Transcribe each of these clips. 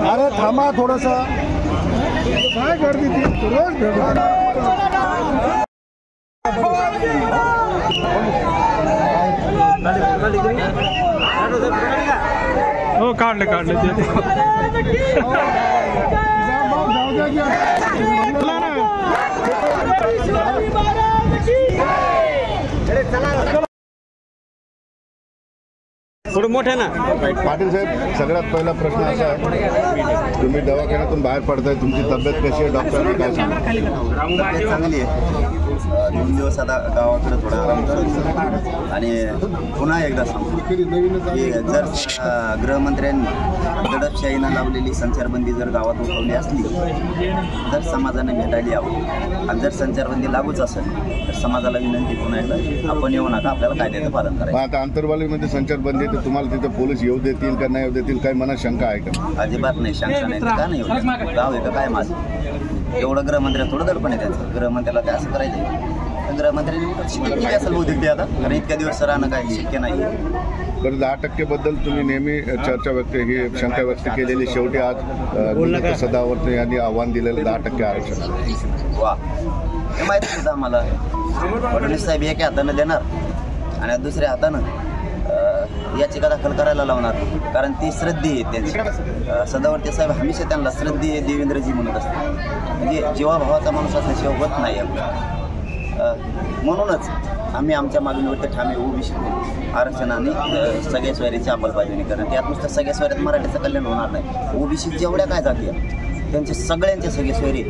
अरे थांबा थोडंसं काय गर्दी ती रोज हो काढले थोडं मोठे ना। पाटील साहेब, सगळ्यात पहिला प्रश्न असा आहे, तुम्ही दवाखान्यातून बाहेर पडताय, तुमची तब्येत कशी आहे? डॉक्टरांनी काय सांगितलं? चांगली आहे। 2 दिवस आता गावाकडे थोडा आराम करायचा आणि पुन्हा एकदा सांगतो की जर गृहमंत्र्यांनी दडपशाहीनं लावलेली संचारबंदी जर गावात उठवली असली तर समाजाने भेटायला यावं, आणि जर संचारबंदी लागूच असेल तर समाजाला विनंती पुन्हा एकदा आपण येऊ नका, आपल्याला कायद्याचं पालन करायचं। आता आंतरवालीमध्ये संचारबंदी तर तुम्हाला तिथे पोलीस येऊ देतील का नाही येऊ देतील, काही मनात शंका आहे का? अजिबात नाही, शंका नाही। का नाही येऊ देत? गाव आहे का काय माझं? एवढं गृहमंत्र्यांना थोडं दडपण आहे त्यांचं, गृहमंत्र्याला काय असं करायचं? गृहमंत्र्यांनी शिकत केली असेल बहुतेक ते आता, कारण इतक्या दिवस राहणं काय शक्य नाही। तर 10% बद्दल तुम्ही नेहमी चर्चा ही शंका व्यक्त केलेली, शेवटी आज सदावर्ते यांनी आव्हान दिलेलं 10% आरक्षण। वा, हे माहिती होतं आम्हाला। फडणवीस साहेब एका हातानं देणार आणि दुसऱ्या हातानं याचिका दाखल करायला लावणार, कारण ती श्रद्धे आहे त्यांची। सदावर्ते साहेब हमेशा त्यांना श्रद्धे देवेंद्रजी म्हणत असतात, म्हणजे जीवाभावाचा माणूस असल्याशिवाय होत नाही। म्हणूनच आम्ही आमच्या मागणीवरती ठामे ओबीसी आरक्षणाने सगळ्या सोयरीची अंमलबजावणी करणं। त्यात नुसतं सगळ्या सोयऱ्यात मराठीचं कल्याण होणार नाही, ओबीसी जेवढ्या काय जाती त्यांचे सगळ्यांचे सगळे सोयरे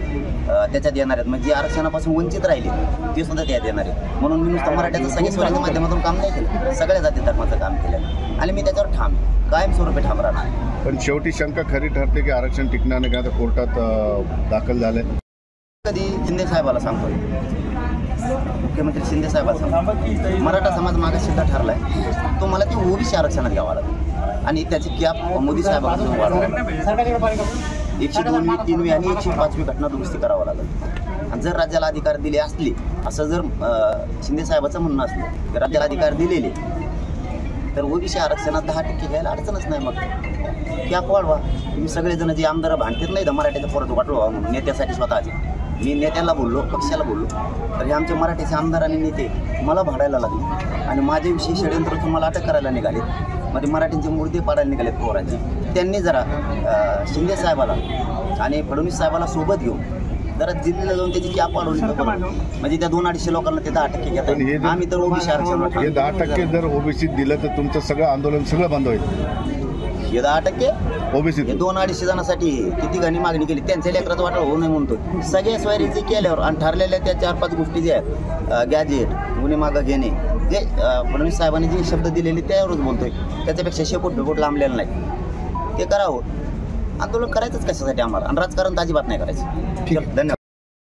त्याच्यात येणार आहेत, म्हणजे आरक्षणापासून वंचित राहिले ते सुद्धा त्यात येणार आहेत। म्हणून मी नुसतं मराठ्याचं सगळ्या सोयऱ्याच्या माध्यमातून काम नाही केलं, सगळ्या जाती धर्माचं काम केलं आणि मी त्याच्यावर ठाम कायमस्वरूपी ठाम राहणार। पण शेवटी शंका खरी ठरते की आरक्षण टिकणार नाही का? आता कोर्टात दाखल झाले, कधी शिंदे साहेबाला सांगतो, मुख्यमंत्री शिंदे साहेबाला सांगतो, मराठा समाज मागासवर्गीय ठरलाय, तो मला ते ओबीसी आरक्षणात घ्यावा लागेल आणि त्याची कॅप मोदी साहेबांपासून वाढवा, 102वी, 3वी आणि 105वी घटना दुरुस्ती करावं लागेल। आणि जर राज्याला अधिकार दिले असले, असं जर शिंदे साहेबाचं म्हणणं असलं तर राज्याला अधिकार दिलेले तर ओबीसी आरक्षणात 10% घ्यायला अडचणच नाही। मग कॅप वाढवा, तुम्ही सगळेजण जे आमदार भांडतात नाही तर मराठ्याचं परत वाटवा म्हणून नेत्यासाठी स्वतःचे, मी नेत्याला बोललो, पक्षाला बोललो, तर हे आमचे मराठीचे आमदार आणि नेते मला भांडायला लागले आणि माझ्याविषयी षडयंत्र तुम्हाला अटक करायला निघाले, मध्ये मराठींचे मूर्ती पाडायला निघालेत पोरांचे। त्यांनी जरा शिंदे साहेबाला आणि फडणवीस साहेबाला सोबत घेऊन जरा दिल्लीला जाऊन त्याची कॅप वाढवली, म्हणजे त्या 200-250 लोकांना ते 10% घेतात। आम्ही तर ओबीसी आरक्षण 10% जर ओबीसी दिलं तर तुमचं सगळं आंदोलन सगळं बंद होईल। हे 10% ओबीसी 200-250 जणांसाठी किती घणी मागणी केली, त्यांच्या लेकराचं वाटलं होऊ नये म्हणतो। सगळ्या सोयरीचे केल्यावर आणि ठरलेल्या त्या 4-5 गोष्टी ज्या आहेत, गॅजेट, गुन्हे मागं घेणे, जे फडणवीस साहेबांनी जे शब्द दिलेले त्यावरच बोलतोय, त्याच्यापेक्षा शेपूट लांबलेलं नाही, ते करावं। आंदोलन करायचंच कशासाठी आम्हाला, आणि राजकारण तर अजिबात नाही करायचं। ठीक आहे, धन्यवाद।